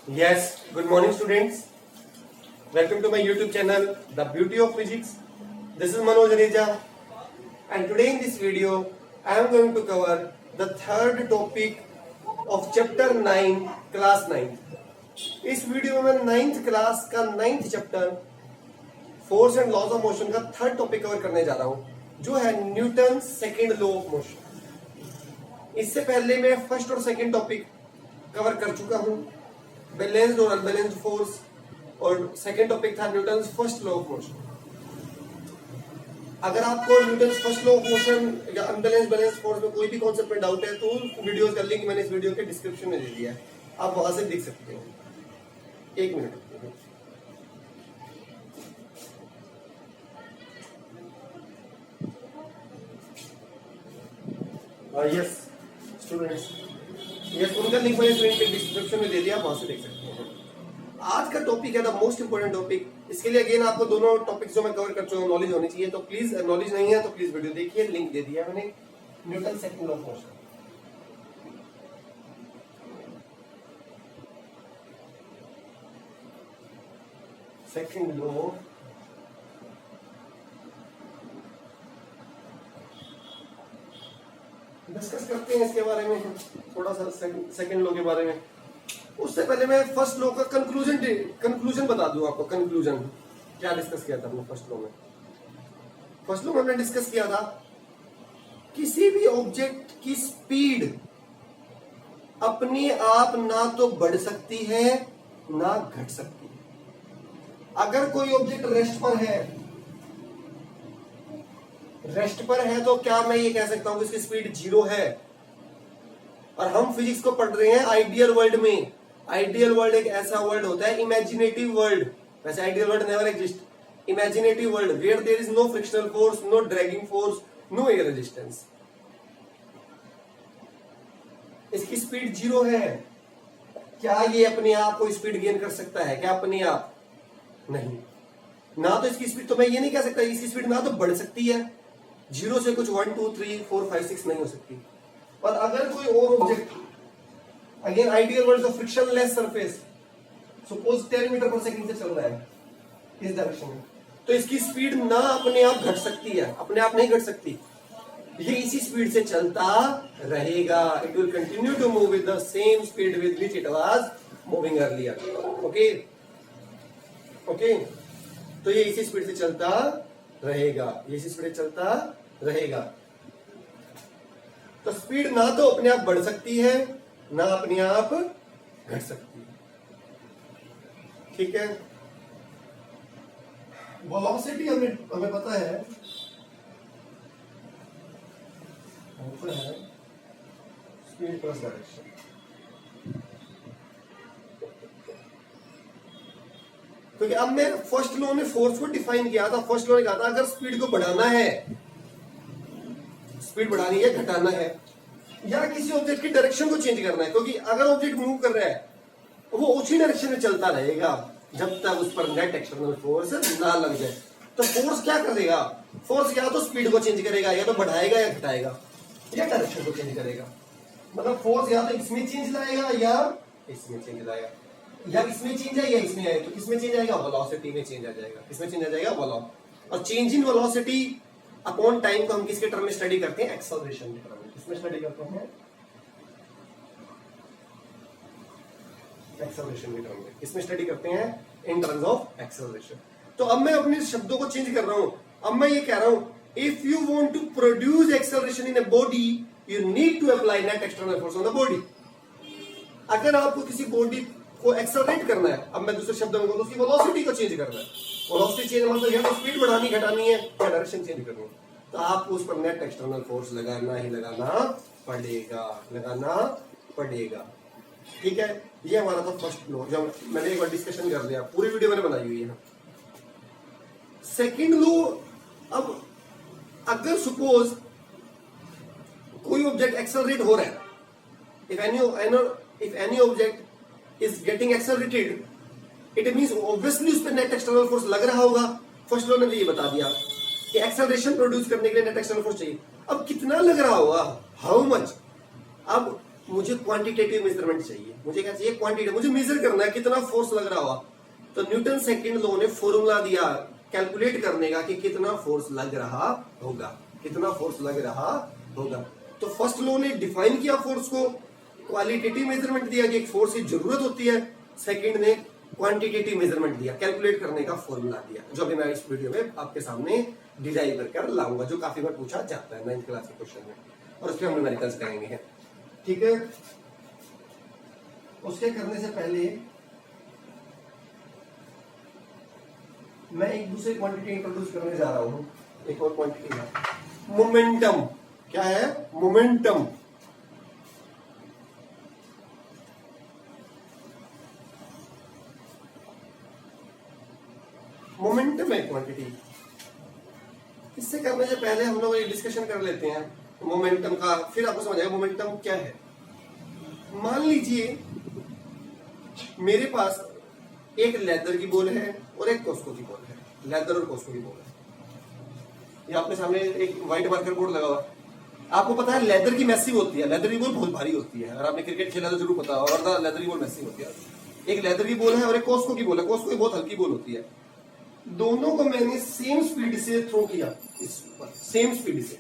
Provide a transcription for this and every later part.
Yes, good morning students. Welcome to my YouTube channel, The Beauty of Physics. This is Manoj Aneja, and today in this video, I am going to cover the third topic of chapter 9, class 9. इस video में मैं 9th class का 9th chapter force and laws of motion का third topic cover करने जा रहा हूं, जो है Newton second law of motion. इससे पहले मैं फर्स्ट और सेकेंड टॉपिक कवर कर चुका हूं, बैलेंस्ड और अनबैलेंस्ड फोर्स, और सेकेंड टॉपिक था Newton first law of motion. अगर आपको Newton first law of motion या अनबैलेंस्ड बैलेंस्ड फोर्स में कोई भी कॉन्सेप्ट में डाउट है तो वीडियोस का लिंक मैंने इस वीडियो के डिस्क्रिप्शन में दे दिया है, आप वहां से देख सकते हो। एक मिनट। यस स्टूडेंट्स, यस उनका लिंक मैंने डिस्क्रिप्शन में दे दिया, आप वहां से देख सकते हैं। आज का टॉपिक है द मोस्ट इंपोर्टेंट टॉपिक। इसके लिए अगेन आपको दोनों टॉपिक्स जो मैं कवर कर चुका हूं नॉलेज होनी चाहिए, तो प्लीज नॉलेज नहीं है तो प्लीज वीडियो देखिए, लिंक दे दिया मैंने। Newton second law of motion, second law discuss करते हैं इसके बारे में, थोड़ा सा सेकंड लॉ के बारे में। उससे पहले मैं फर्स्ट लॉ का कंक्लूजन बता दूं आपको। कंक्लूजन क्या डिस्कस किया था हमने फर्स्ट लॉ में? फर्स्ट लॉ में हमने डिस्कस किया था किसी भी ऑब्जेक्ट की स्पीड अपने आप ना तो बढ़ सकती है ना घट सकती है। अगर कोई ऑब्जेक्ट रेस्ट पर है तो क्या मैं ये कह सकता हूं कि इसकी स्पीड 0 है? और हम फिजिक्स को पढ़ रहे हैं आइडियल वर्ल्ड में। आइडियल वर्ल्ड एक ऐसा वर्ल्ड होता है, इमेजिनेटिव वर्ल्ड। वैसे ideal world never exist. Imaginative world where there is no frictional force, no dragging force, no air resistance. इसकी स्पीड 0 है। क्या ये अपने आप को स्पीड गेन कर सकता है? क्या अपने आप? नहीं। ना तो इसकी स्पीड, तो मैं ये नहीं कह सकता इसकी स्पीड ना तो बढ़ सकती है, 0 से कुछ 1 2 3 4 5 6 नहीं हो सकती। पर अगर कोई और object, again ideal world of frictionless surface, suppose 10 meter पर सेकंड से चल रहा है इस डायरेक्शन में, तो इसकी स्पीड ना अपने आप घट सकती है, अपने आप नहीं घट सकती। ये इसी स्पीड से चलता रहेगा। It will continue to move with the same speed with which it was moving earlier. Okay okay, तो ये इसी स्पीड से चलता रहेगा, ये इसी स्पीड से चलता रहेगा। तो स्पीड ना तो अपने आप बढ़ सकती है ना अपने आप घट सकती है। ठीक है। वेलोसिटी हमें पता है स्पीड प्लस डायरेक्शन। क्योंकि अब मैं फर्स्ट लॉ में फोर्स को डिफाइन किया था। फर्स्ट लॉ ने कहा था अगर स्पीड को बढ़ाना है, स्पीड बढ़ानी है, घटाना है, या किसी ऑब्जेक्ट की डायरेक्शन को चेंज करना है, क्योंकि अगर ऑब्जेक्ट मूव कर रहा है वो उसी डायरेक्शन में चलता रहेगा जब तक उस पर नेट एक्सटर्नल फोर्स ना लग जाए। तो फोर्स क्या करेगा? फोर्स या तो स्पीड को चेंज करेगा, या तो बढ़ाएगा या घटाएगा, या डायरेक्शन को चेंज करेगा। मतलब फोर्स या तो इसमें चेंज लाएगा या इसमें चेंज लाएगा, या इसमें चेंज है या इसमें आए, तो किसमें चेंज आएगा? वेलोसिटी में चेंज आ जाएगा। किसमें चेंज आ जाएगा? वेलोसिटी। और change in velocity upon time को हम किसके टर्म में स्टडी करते हैं? एक्सेलरेशन के टर्म में। किसमें स्टडी करते हैं? एक्सेलरेशन के टर्म में। किसमें स्टडी करते हैं? In terms of acceleration. तो अब मैं अपने शब्दों को चेंज कर रहा हूं। अब मैं ये कह रहा हूं, if you want to produce acceleration in a body you need to apply net external force on the body. अगर आपको किसी बॉडी को एक्सेलरेट करना है, अब मैं दूसरे शब्दों में कहूं तो उसकी वेलोसिटी को चेंज करना है। वेलोसिटी चेंज मतलब या तो स्पीड बढ़ानी घटानी है या डायरेक्शन चेंज करनी है, तो आपको उस पर नेट एक्सटर्नल फोर्स लगाना ही लगाना पड़ेगा। ठीक है। ये हमारा था फर्स्ट लॉ, जब मैंने एक बार डिस्कशन कर लिया, पूरी वीडियो मैंने बनाई हुई है। सेकंड लॉ, अब अगर सपोज कोई ऑब्जेक्ट एक्सेलरेट हो रहा है, if any object is getting accelerated, it means obviously उस पर नेट एक्सटर्नल फोर्स लग रहा होगा। फर्स्ट लॉ ने तो ये बता दिया कि एक्सेलरेशन प्रोड्यूस करने के लिए नेट एक्सटर्नल फोर्स चाहिए। अब कितना लग रहा होगा? How much? अब मुझे क्वांटिटेटिव मेजरमेंट चाहिए, मुझे क्या चाहिए, क्वांटिटी, मुझे मेजर करना है कितना फोर्स लग रहा होगा। तो न्यूटन सेकंड लॉ ने फॉर्मूला दिया कैलकुलेट करने का कि कितना फोर्स लग रहा होगा, कितना फोर्स लग रहा होगा। तो फर्स्ट लॉ ने डिफाइन किया फोर्स को, क्वालिटेटिव मेजरमेंट दिया कि एक फोर्स की जरूरत होती है, सेकंड ने क्वांटिटेटिव मेजरमेंट दिया, कैलकुलेट करने का फॉर्मूला दिया, जो अभी मैं इस वीडियो में आपके सामने डिराइव कर लाऊंगा, जो काफी बार पूछा जाता है 9th क्लास के क्वेश्चन में, और उसके हम न्यूमेरिकल्स करेंगे। ठीक है, उसके करने से पहले मैं एक दूसरी क्वांटिटी इंट्रोड्यूस करने जा रहा हूं, एक और क्वांटिटी है मोमेंटम। क्या है, मोमेंटम। मोमेंटम है क्वांटिटी। इससे करने से पहले हम लोग एक डिस्कशन कर लेते हैं मोमेंटम का, फिर आपको समझ आएगा मोमेंटम क्या है। मान लीजिए मेरे पास एक लेदर की बॉल है और एक कोस्को की बॉल है, लेदर और कोस्को की बॉल है। ये आपके सामने एक व्हाइट मार्कर बोर्ड लगा हुआ है। आपको पता है लेदर की मैसिव होती है, लेदर की बॉल बहुत भारी होती है, अगर आपने क्रिकेट खेला तो जरूर पता होगा, और लेदर की बॉल मैसिव होती है। एक लेदर की बॉल है और एक कोस्को की बॉल है, कोस्को की बहुत हल्की बॉल होती है। दोनों को मैंने सेम स्पीड से थ्रो किया, इस पर सेम स्पीड से।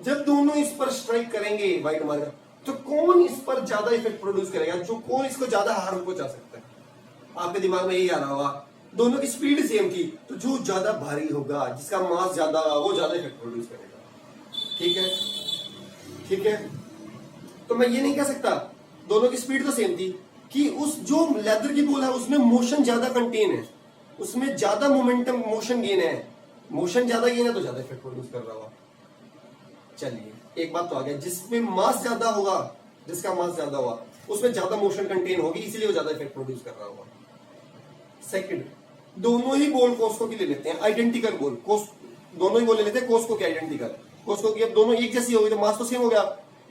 जब दोनों इस पर स्ट्राइक करेंगे व्हाइट मार्कर, तो कौन इस पर ज्यादा इफेक्ट प्रोड्यूस करेगा, जो कौन इसको ज्यादा हार्म पहुंचा सकता है। आपके दिमाग में यही आ रहा होगा, दोनों की स्पीड सेम थी, तो जो ज्यादा भारी होगा, जिसका मास ज्यादा होगा, वो ज्यादा इफेक्ट प्रोड्यूस करेगा। ठीक है, ठीक है। तो मैं ये नहीं कह सकता, दोनों की स्पीड तो सेम थी, कि उस जो लेदर की बॉल है उसमें मोशन ज्यादा कंटेन है, उसमें ज्यादा मोमेंटम मोशन गेन है, मोशन ज्यादा गेन है तो ज्यादा इफेक्ट प्रोड्यूस कर रहा होगा। चलिए एक बात तो आ गया, जिसमें मास ज्यादा होगा, जिसका मास ज्यादा होगा उसमें ज्यादा मोशन कंटेन होगी, इसलिए वो ज्यादा इफेक्ट प्रोड्यूस कर रहा होगा। सेकंड, दोनों ही बॉल कोस्को की ले लेते हैं, आइडेंटिकल बॉल, दोनों ही बॉल ले लेते हैं कोस्को की आइडेंटिकल। कोस्को की अब दोनों एक जैसी होगी तो मास तो सेम हो गया।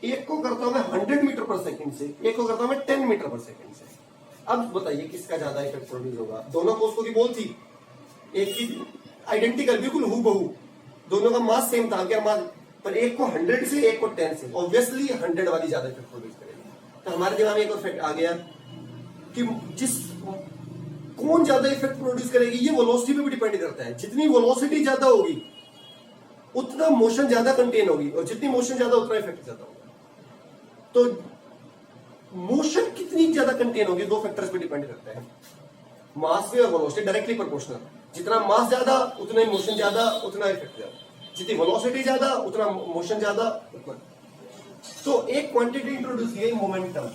एक को करता हूं मैं 100 मीटर पर सेकंड से, एक को करता हूं मैं 10 मीटर पर सेकंड से। अब बताइए किसका ज्यादा इफेक्ट प्रोड्यूस होगा। दोनों कोस्को की बॉल थी, एक की आइडेंटिकल बिल्कुल हूबहू, दोनों का मास सेम था, क्या मास, पर एक को 100 से एक को 10 से, ऑब्वियसली 100 वाली ज्यादा इफेक्ट प्रोड्यूस करेगी। तो हमारे दिमाग में एक और फैक्ट आ गया कि जिस कौन ज्यादा इफेक्ट प्रोड्यूस करेगी, ये वेलोसिटी पे भी डिपेंड करता है। जितनी वेलोसिटी ज्यादा होगी उतना मोशन ज्यादा कंटेन होगी, और जितनी मोशन ज्यादा उतना इफेक्ट ज्यादा होगा। तो मोशन कितनी ज्यादा कंटेन होगी, दो फैक्टर्स पे डिपेंड करता है, मास पे और वेलोसिटी, डायरेक्टली प्रोपोर्शनल। जितना मास ज्यादा उतना ही मोशन ज्यादा, उतना इफेक्ट ज्यादा, जितनी वेलोसिटी ज्यादा उतना मोशन ज्यादा, उतना। तो एक क्वांटिटी इंट्रोड्यूस की गई मोमेंटम।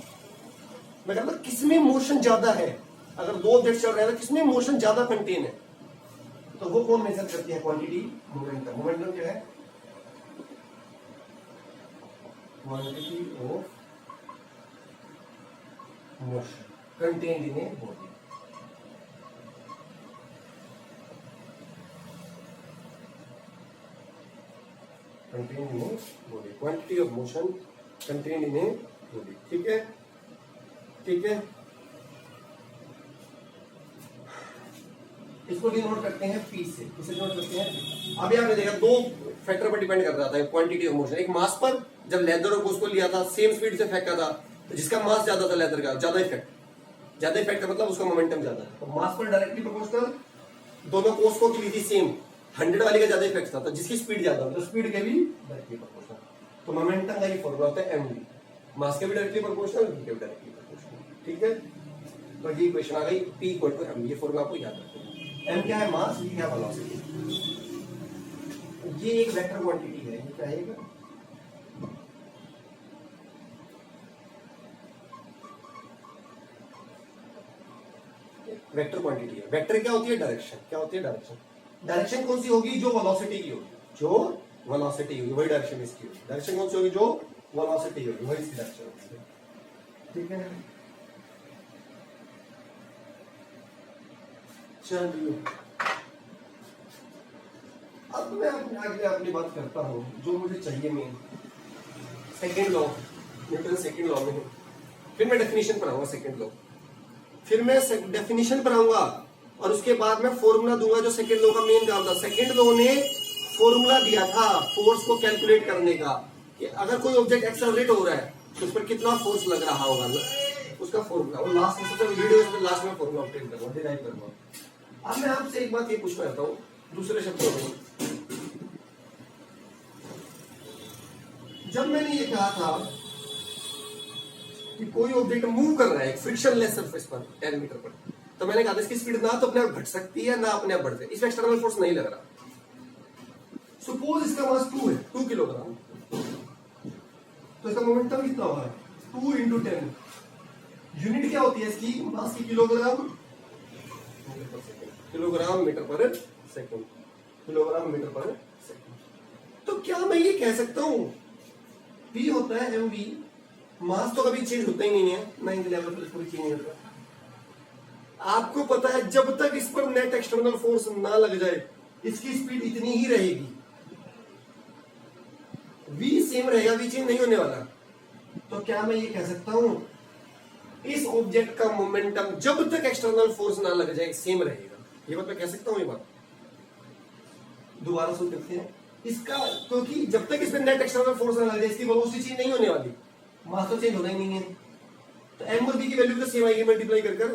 मैं कहता किसमें मोशन ज्यादा है, अगर दो ऑब्जेक्ट चल रहे हैं तो किसमें मोशन ज्यादा कंटेन है, तो वो कौन मेजर करती है, क्वांटिटी, मोमेंटम। मोमेंटम क्या है, quantity of motion contained in a body. Contained in a body, quantity of motion contained in a body. ठीक है, ठीक है। इसको डिनोट करते हैं पी से, इसे डिनोट करते हैं। अभी आपने देखा दो फैक्टर पर डिपेंड कर रहा था, क्वांटिटी ऑफ मोशन। एक मास पर, जब लेदर और कोस्को लिया था सेम स्पीड से फेंका था, तो जिसका मास ज्यादा था लेदर का, ज्यादा इफेक्ट का मतलब उसका मोमेंटम ज्यादा था। तो मास पर डायरेक्टली प्रोपोर्शनल, दोनों कोस्को की ली थी सेम, 100 वाली का ज्यादा इफेक्ट था, तो जिसकी स्पीड ज्यादा होती है तो स्पीड के भी डायरेक्टली प्रोपोर्शनल। तो मोमेंटम का ये फॉर्मूला होता है एमवी, मास के भी डायरेक्टली प्रोपोर्शनल, वी के भी डायरेक्टली प्रोपोर्शनल। ठीक है, तो ये इक्वेशन आ गई, P इक्वल टू एम। ये फॉर्मूला आपको याद रखना है। एम क्या है, मास, वी क्या है, वेलोसिटी। ये एक वेक्टर क्वांटिटी है, ये क्या है, वेक्टर क्वांटिटी है। वेक्टर क्या होती है, डायरेक्शन। क्या होती है, डायरेक्शन। डायरेक्शन कौन सी होगी, जो वेलोसिटी की होगी, जो वेलोसिटी होगी वही डायरेक्शन इसकी होगी। डायरेक्शन कौन सी होगी, जो वेलोसिटी होगी वही इसकी डायरेक्शन होगी। ठीक है, चलिए अब मैं आगे अपनी बात करता हूं, जो मुझे चाहिए main second law, Newton second law में है। फिर मैं डेफिनेशन पर आऊंगा सेकेंड लॉ, फिर मैं डेफिनेशन पर आऊंगा, और उसके बाद मैं फॉर्मूला दूंगा जो सेकेंड लॉ का मेन काम था। सेकेंड लॉ ने फॉर्मूला दिया था फोर्स को कैलकुलेट करने का, कि अगर कोई ऑब्जेक्ट एक्सेलरेट हो रहा है तो उस पर कितना फोर्स लग रहा होगा उसका फॉर्मूला, और लास्ट में सबसे वीडियो में लास्ट में फॉर्मूला ऑब्टेन करूंगा, डिराइव करूंगा। अब मैं आपसे एक बात ये पूछना चाहता हूँ दूसरे शब्दों में, जब मैंने ये कहा था कि कोई ऑब्जेक्ट मूव कर रहा है फ्रिक्शनलेस सरफेस पर 10 मीटर पर, तो मैंने कहा था इसकी स्पीड ना तो अपने आप घट सकती है ना अपने आप बढ़ सकती है, इसमें एक्सटर्नल फोर्स नहीं लग रहा। सपोज इसका मास 2 है, 2 किलोग्राम, तो इसका मोमेंटम कितना होगा 2 × 10। यूनिट क्या होती है इसकी मास की, किलोग्राम मीटर पर सेकंड, किलोग्राम मीटर पर सेकंड, किलोग्राम मीटर पर सेकंड। तो क्या मैं ये कह सकता हूं P होता है mv, मास तो कभी चेंज होता ही नहीं है, 9th लेवल पर पूरी चेंज नहीं होता। आपको पता है जब तक इस पर नेट एक्सटर्नल फोर्स ना लग जाए इसकी स्पीड इतनी ही रहेगी, v सेम रहेगा, v चेंज नहीं होने वाला। तो क्या मैं ये कह सकता हूं इस ऑब्जेक्ट का मोमेंटम जब तक एक्सटर्नल फोर्स ना लग जाए सेम रहेगा, ये बात मैं कह सकता हूं। ये बात दोबारा सुन सकते हैं इसका, क्योंकि जब तक इसमें नेट एक्सटर्नल फोर्स ना लग जाए इसकी वेलोसिटी चेंज नहीं होने वाली, मास तो चेंज होना ही नहीं है, तो m और v की वैल्यू तो सेम आएगी मल्टीप्लाई कर।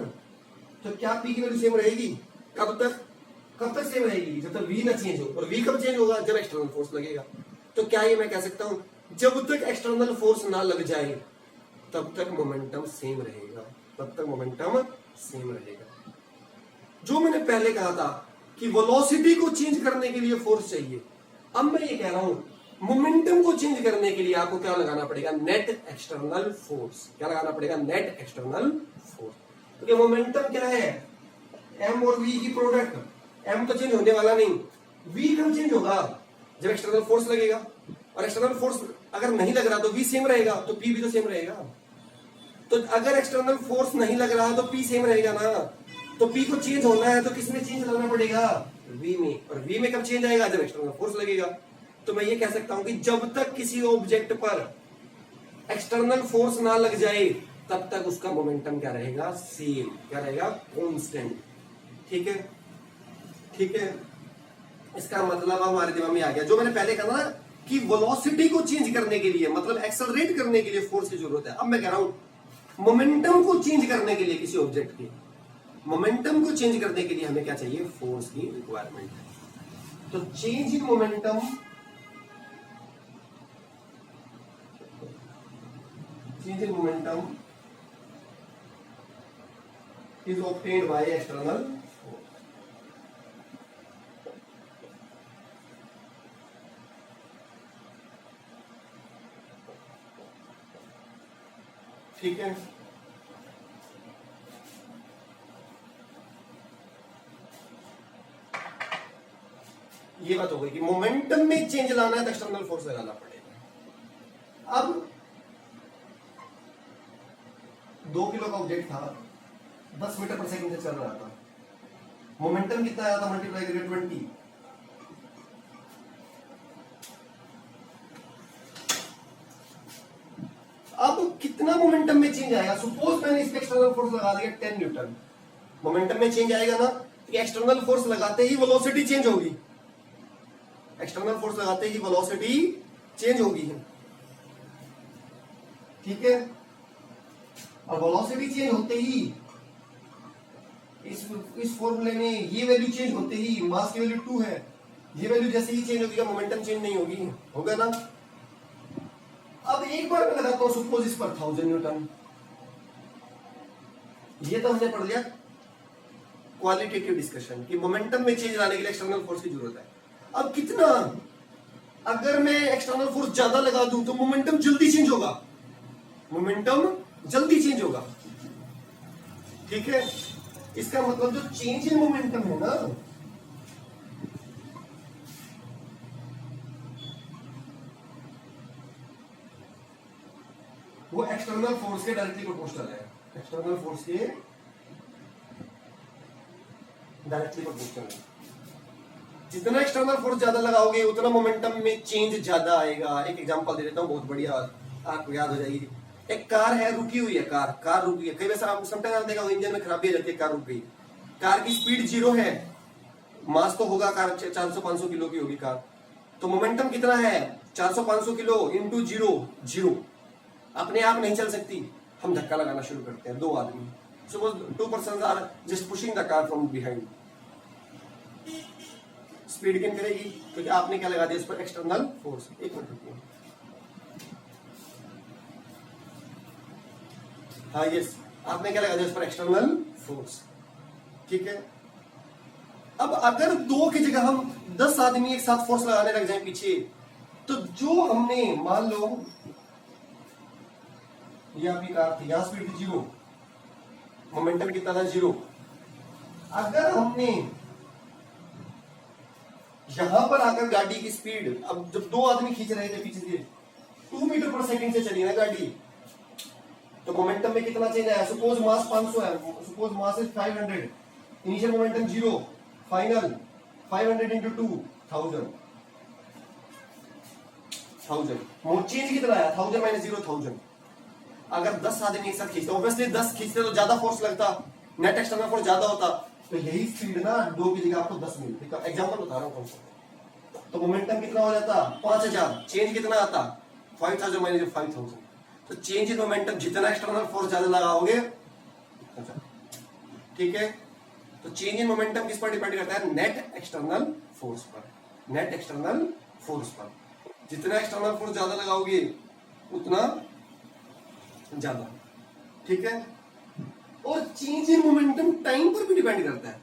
तो क्या p की वैल्यू सेम रहेगी? कब तक सेम रहेगी? जब तक v ना चेंज हो, और v कब चेंज होगा? जब एक्सटर्नल फोर्स लगेगा। तो क्या ये मैं कह सकता हूं जब तक एक्सटर्नल फोर्स ना लग जाए तब तक मोमेंटम सेम रहेगा, तब तक मोमेंटम सेम रहेगा। जो मैंने पहले कहा था कि वेलोसिटी को चेंज करने के लिए फोर्स चाहिए, अब मैं ये कह रहा हूं मोमेंटम को चेंज करने के लिए आपको क्या लगाना पड़ेगा? Net external force. क्या लगाना पड़ेगा? Net external force. क्योंकि मोमेंटम क्या है? m और v की प्रोडक्ट, m तो चेंज होने वाला नहीं, v कब चेंज होगा? जब एक्सटर्नल फोर्स लगेगा, और एक्सटर्नल फोर्स अगर नहीं लग रहा तो v सेम रहेगा, तो p भी तो सेम रहेगा। तो अगर एक्सटर्नल फोर्स नहीं लग रहा तो p सेम रहेगा ना, तो p को चेंज होना है तो किसमें चेंज लाना पड़ेगा? v में। और v में कब चेंज आएगा? जब एक्सटर्नल फोर्स लगेगा। तो मैं ये कह सकता हूं कि जब तक किसी ऑब्जेक्ट पर एक्सटर्नल फोर्स ना लग जाए तब तक उसका मोमेंटम क्या रहेगा? सेम। क्या रहेगा? कांस्टेंट। ठीक है, ठीक है। इसका मतलब हमारे दिमाग में आ गया जो मैंने पहले कहा ना कि वेलोसिटी को चेंज करने के लिए, मतलब एक्सेलरेट करने के लिए फोर्स की जरूरत है। अब मैं कह रहा हूं मोमेंटम को चेंज करने के लिए, किसी ऑब्जेक्ट के मोमेंटम को चेंज करने के लिए हमें क्या चाहिए? फोर्स की रिक्वायरमेंट है। तो change in momentum, change in momentum is obtained by external force. ठीक है, ये बात हो गई कि मोमेंटम में चेंज लाना है तो एक्सटर्नल फोर्स लगाना पड़ेगा। अब 2 किलो का ऑब्जेक्ट था, 10 मीटर पर सेकंड से चल रहा था, मोमेंटम कितना आया था? मल्टीप्लाई करिए 20। अब कितना मोमेंटम में चेंज आएगा? सपोज मैंने इस पे एक्सटर्नल फोर्स लगा दिया 10 न्यूटन, मोमेंटम में चेंज आएगा ना? कि एक्सटर्नल फोर्स लगाते ही वेलोसिटी चेंज होगी, एक्सटर्नल फोर्स लगाते ही वेलोसिटी चेंज होगी। ठीक है, और वेलोसिटी चेंज होते ही इस फॉर्मूले में ये वैल्यू चेंज होते ही, मास की वैल्यू 2 है, ये वैल्यू जैसे ही चेंज होगी मोमेंटम चेंज नहीं होगी, होगा ना? अब एक बार मैं लगाता हूं सपोज इस पर 1000 न्यूटन, ये तो हमने पढ़ लिया क्वालिटेटिव डिस्कशन कि मोमेंटम में चेंज लाने के लिए एक्सटर्नल फोर्स की जरूरत है। अब कितना, अगर मैं एक्सटर्नल फोर्स ज्यादा लगा दूं तो मोमेंटम जल्दी चेंज होगा, मोमेंटम जल्दी चेंज होगा। ठीक है, इसका मतलब जो चेंज इन मोमेंटम है ना, वो एक्सटर्नल फोर्स के डायरेक्टली प्रोपोर्शनल है, एक्सटर्नल फोर्स के डायरेक्टली प्रोपोर्शनल है। जितना एक्सटर्नल फोर्स ज्यादा लगाओगे उतना मोमेंटम में चेंज ज्यादा आएगा। एक एग्जांपल दे देता हूं, बहुत बढ़िया आपको याद हो जाएगी। एक कार है, रुकी हुई है, कार रुकी है, कई बार आप समटाइम आप देखा इंजन में खराबी आ जाती है, कार रुक गई, कार की स्पीड 0 है, मास तो होगा कार 400-500 किलो की होगी कार, तो मोमेंटम कितना है? 400-500 किलो इंटू 0, 0। अपने आप नहीं चल सकती, हम धक्का लगाना शुरू करते हैं। दो आदमी, suppose 2 persons are just pushing the car from behind, speed gain करेगी क्योंकि आपने क्या लगा दिया इस पर, एक्सटर्नल फोर्स। एक मिनट रुकिए, हाँ यस, आपने क्या लगा दिया इस पर, एक्सटर्नल फोर्स, ठीक है। अब अगर 2 की जगह हम 10 आदमी एक साथ फोर्स लगाने लग जाए पीछे, तो जो हमने, मान लो ये आपकी कार थी, यहां स्पीड थी 0, मोमेंटम कितना था 0, अगर हमने यहां पर आकर गाड़ी की स्पीड, अब जब 2 आदमी खींच रहे थे पीछे से 2 मीटर पर सेकंड से चली ना गाड़ी, तो मोमेंटम में कितना चेंज आया। सपोज मास 500 है, suppose mass is 500, initial momentum 0, final 500 into 2 1000, change कितना आया, 1000 माइनस 0 1000। अगर 10 आदमी एक साथ खींचते, ऑब्वियसली 10 खींचते तो ज्यादा फोर्स लगता, नेट एक्सटर्नल फोर्स ज्यादा होता, तो यही स्पीड ना 2 की जगह आपको 10 मिलती। एग्जांपल बता रहा हूं कौन सा, तो मोमेंटम कितना हो जाता 5000, चेंज कितना आता 5000 माइनस 5000, तो चेंज इन मोमेंटम जितना एक्सटर्नल फोर्स ज्यादा लगाओगे, ठीक है। तो चेंज इन मोमेंटम किस पर डिपेंड करता है, नेट एक्सटर्नल फोर्स पर, नेट एक्सटर्नल फोर्स पर। जितना एक्सटर्नल फोर्स ज्यादा लगाओगे उतना ज्यादा, ठीक है। और चेंज इन मोमेंटम टाइम पर भी डिपेंड करता है,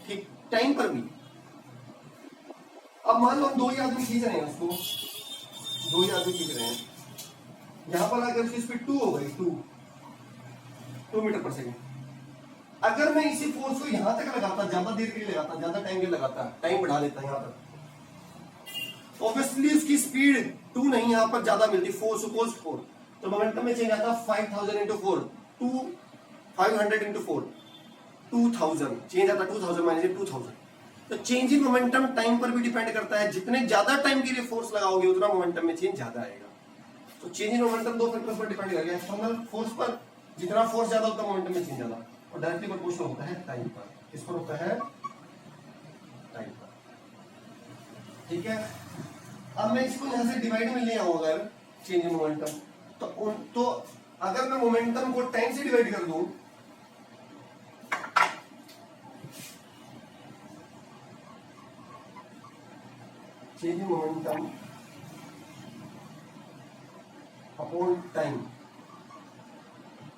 ठीक, टाइम पर भी। अब मान लो हम 2 ही आदमी खींच रहे हैं उसको, 2 ही आदमी खींच रहे हैं, यहां पर अगर उसकी स्पीड 2 हो गई, 2 मीटर पर सेकेंड, अगर मैं इसी फोर्स को यहां तक लगाता, ज्यादा देर के लिए लगाता, ज्यादा टाइम के लिए लगाता, टाइम बढ़ा देता यहां पर, ऑब्वियसली उसकी स्पीड 2 नहीं, यहां पर ज्यादा मिलती, 4, सपोज 4, तो मोमेंटम में चेंज आता 5000 into 4, 500 into 4, 2000, चेंज आता 2000 माइनस 2000। तो चेंज इन मोमेंटम टाइम पर भी डिपेंड करता है, जितने ज्यादा टाइम के लिए फोर्स लगाओगे उतना मोमेंटम में चेंज ज्यादा आएगा। तो चेंज इन मोमेंटम 2 फैक्टर्स पर डिपेंड करेगा, एक्सटर्नल फोर्स पर, जितना फोर्स ज्यादा होता है मोमेंटम में चेंज ज्यादा, और डायरेक्टली प्रोपोर्शनल होता है टाइम पर, किस पर होता है, टाइम पर, ठीक है। अब मैं इसको यहां से डिवाइड में ले आऊं अगर चेंज इन मोमेंटम, तो अगर मैं मोमेंटम को टाइम से डिवाइड कर दूं, change in momentum upon time,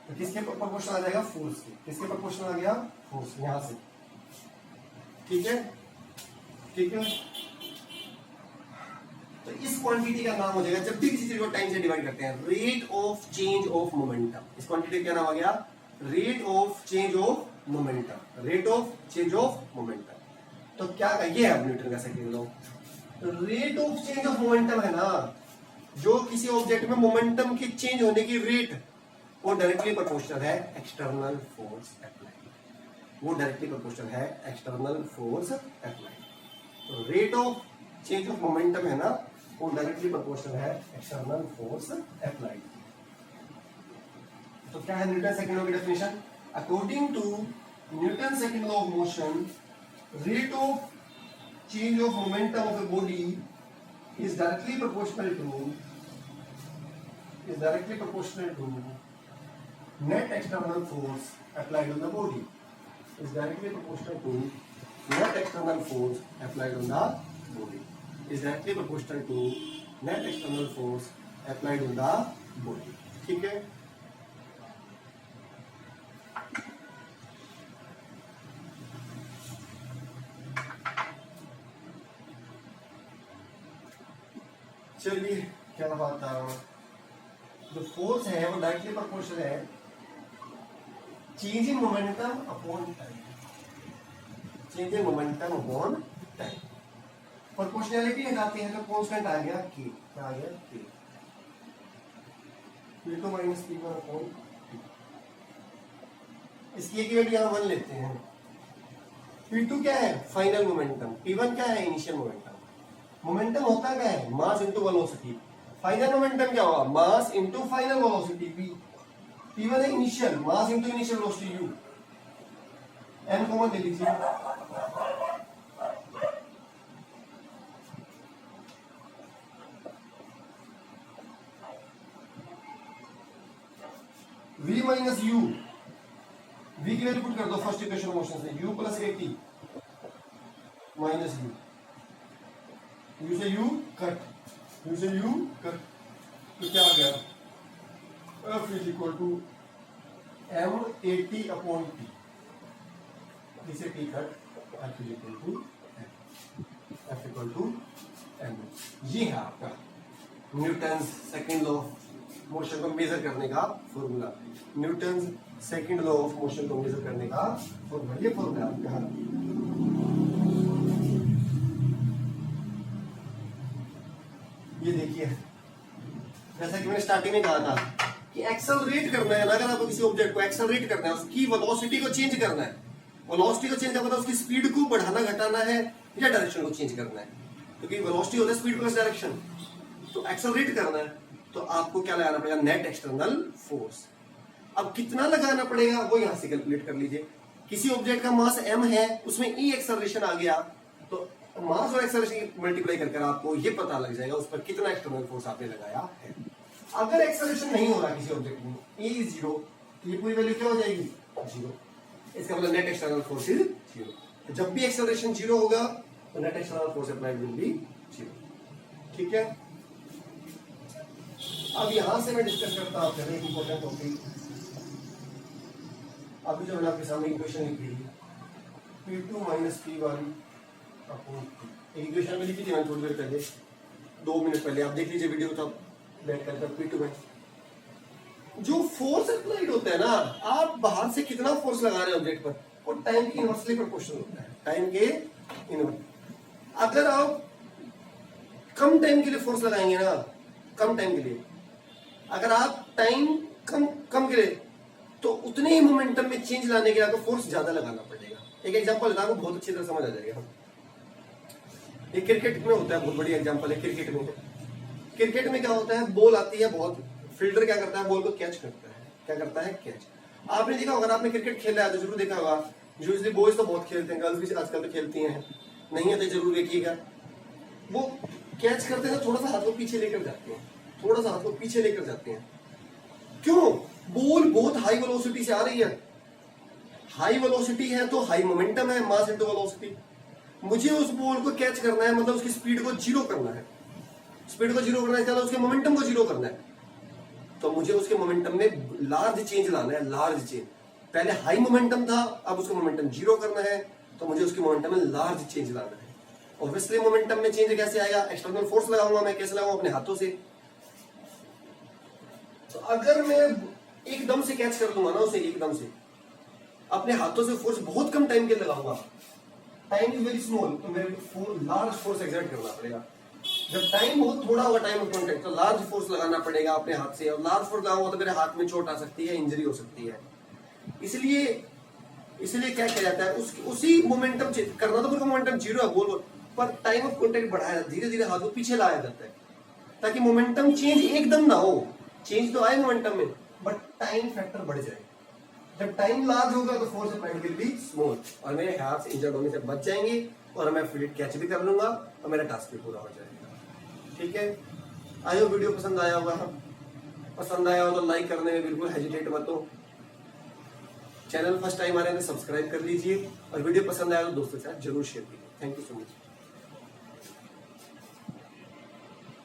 तो किसके प्रोपोर्शनल आ जाएगा, फोर्स के। किसके प्रोपोर्शनल आ गया, फोर्स, यहां से, ठीक है, ठीक है। तो इस क्वांटिटी का नाम हो जाएगा, जब भी किसी चीज को टाइम से डिवाइड करते हैं, rate of change of momentum. इस क्वांटिटी का क्या नाम आ गया, rate of change of momentum, rate of change of momentum. तो क्या ये है न्यूटन का second law. Rate of change of momentum है ना, जो किसी ऑब्जेक्ट में मोमेंटम की चेंज होने की रेट, वो डायरेक्टली प्रोपोर्शनल है एक्सटर्नल फोर्स अप्लाइड, वो डायरेक्टली प्रोपोर्शनल है एक्सटर्नल फोर्स अप्लाइड। तो rate of change of momentum है ना, वो डायरेक्टली प्रोपोर्शनल है एक्सटर्नल फोर्स अप्लाइड। तो क्या है न्यूटन सेकंड लॉ की definition, according to Newton second law of motion, rate ऑफ change of momentum of a body is directly proportional to net external force applied on the body, is directly proportional to net external force applied on the body, is directly proportional to net external force applied on the body, ठीक है। चलिए क्या बात आ रहा हूं, जो force है वो डायरेक्टली प्रोपोर्शनल है change in momentum upon time, change in momentum upon time. Proportionality लगाते हैं तो कांस्टेंट आ गया के, क्या आ गया के, p2 माइनस p1 अपॉन, इसकी एक वैल्यू यहां 1 लेते हैं। p2 क्या है, फाइनल मोमेंटम, p1 क्या है, इनिशियल मोमेंटम। मोमेंटम होता क्या है, mass into velocity. Final momentum क्या होगा, mass into final velocity v। p1 है initial, mass into initial velocity u। n common ले लीजिए, माइनस यू, v की वैल्यू पुट कर दो फर्स्ट इक्वेशन मोशन से, u plus at minus u से u कट, तो क्या आ गया, f is equal to m at upon t, इसे t cut, f is equal to m। ये है आपका Newton second law of motion को मेजर करने का formula, Newton second law of motion को मेजर करने का फॉर्मूला, ये फॉर्मूला आपका। ये देखिए, जैसा कि मैंने स्टार्टिंग में कहा था कि एक्सेलरेट करना है ना, अगर आपको किसी ऑब्जेक्ट को एक्सेलरेट करना है, उसकी वेलोसिटी को चेंज करना है, वेलोसिटी को चेंज करना है, उसकी स्पीड को बढ़ाना घटाना है या डायरेक्शन को चेंज करना है, क्योंकि वेलोसिटी होता है स्पीड प्लस डायरेक्शन। तो एक्सेलरेट करना है तो आपको क्या लगाना पड़ेगा, नेट एक्सटर्नल फोर्स। अब कितना लगाना पड़ेगा वो यहां से कैलकुलेट कर लीजिए। किसी ऑब्जेक्ट का मास m है, उसमें e एक्सेलरेशन आ गया, तो मास और एक्सेलरेशन मल्टीप्लाई कर आपको ये पता लग जाएगा उस पर कितना एक्सटर्नल फोर्स आपने लगाया है। अगर एक्सेलरेशन नहीं हो रहा किसी ऑब्जेक्ट में, e इज 0, तो ये पूरी वैल्यू क्या हो जाएगी, 0। इसका मतलब नेट एक्सटर्नल फोर्स इज 0। जब भी एक्सेलरेशन 0 होगा तो net external force applied will be 0। ठीक है, अब यहां से मैं डिस्कस करता हूं आपके एक इंपॉर्टेंट टॉपिक। अभी जो मैंने आपके सामने इक्वेशन लिखी है, P2 माइनस P वाली अपॉन P, इक्वेशन में लिखी थी मैंने थोड़ी देर पहले, 2 मिनट पहले, आप देख लीजिए वीडियो, तब बैठ कर P2 में जो फोर्स अप्लाइड होता है ना, आप बाहर से कितना फोर्स लगा रहे हैं ऑब्जेक्ट पर, वो टाइम के इनवर्सली प्रोपोर्शनल होता है, टाइम के इनवर्स। अगर आप कम टाइम के लिए फोर्स लगाएंगे ना, कम टाइम के लिए, अगर आप टाइम कम के लिए, तो उतने ही मोमेंटम में चेंज लाने के लिए आपको फोर्स ज्यादा लगाना पड़ेगा। एक एग्जांपल देता हूं, बहुत अच्छी तरह समझ आ जाएगा। ये क्रिकेट में होता है, बहुत बड़ी एग्जांपल है क्रिकेट में। क्रिकेट में क्या होता है, बॉल आती है, बहुत फील्डर क्या करता है, बॉल को कैच करता है। क्या करता है, कैच। आपने देखा होगा, आपने क्रिकेट खेला है तो जरूर देखा होगा, यूजुअली बॉयज तो बहुत खेलते हैं, गर्ल्स भी आजकल तो खेलती हैं, नहीं है तो जरूर देखिएगा, वो कैच करते हैं, थोड़ा सा हाथ को पीछे लेकर जाते हैं, थोड़ा सा हाथ को पीछे लेकर जाते हैं। क्यों, बॉल बहुत हाई वेलोसिटी से आ रही है, हाई वेलोसिटी है तो हाई मोमेंटम है, मास इनटू वेलोसिटी। मुझे उस बॉल को कैच करना है, मतलब उसकी स्पीड को जीरो करना है, स्पीड को जीरो करना है, उसके मोमेंटम को जीरो करना है, तो मुझे उसके मोमेंटम में लार्ज चेंज लाना है, लार्ज चेंज। पहले हाई मोमेंटम था, अब उसका मोमेंटम जीरो करना है, तो मुझे उसके मोमेंटम में लार्ज चेंज लाना है। ऑब्वियसली मोमेंटम में चेंज कैसे आएगा, एक्सटर्नल फोर्स लगाऊंगा मैं, कैसे लगाऊंगा, अपने हाथों से। तो अगर मैं एकदम से कैच कर लूंगा ना उसे, एकदम से अपने हाथों से फोर्स बहुत कम टाइम के लगाऊंगा, टाइम इज वेरी स्मॉल, तो मेरे लार्ज फोर्स एक्सर्ट करना पड़ेगा। जब टाइम बहुत थोड़ा होगा, टाइम ऑफ कॉन्टैक्ट, तो लार्ज फोर्स लगाना पड़ेगा अपने हाथ से, और लार्ज फोर्स लगाऊंगा तो मेरे हाथ में चोट आ सकती है, इंजरी हो सकती है। इसलिए क्या किया जाता है, उसी मोमेंटम करना, तो बिल्कुल मोमेंटम जीरो है बोल, पर टाइम ऑफ कॉन्टैक्ट बढ़ाया, धीरे धीरे हाथ को पीछे लाया जाता है, ताकि मोमेंटम चेंज एकदम ना हो। चेंज तो आए मोमेंटम में, बट टाइम फैक्टर बढ़ जाए। जब टाइम लार्ज होगा तो force applied will be small, और मेरे हाथ से इंजर्ड होने से बच जाएंगे, और मैं फील्ड कैच भी कर लूंगा, और मेरा टास्क भी पूरा हो जाएगा। ठीक है, आई होप वीडियो पसंद आया होगा। पसंद आया हो तो लाइक करने में बिल्कुल हेजिटेट मत हो। चैनल फर्स्ट टाइम आ रहे हैं तो सब्सक्राइब कर लीजिए, और वीडियो पसंद आया तो दोस्तों के साथ जरूर शेयर कीजिए। Thank you so much.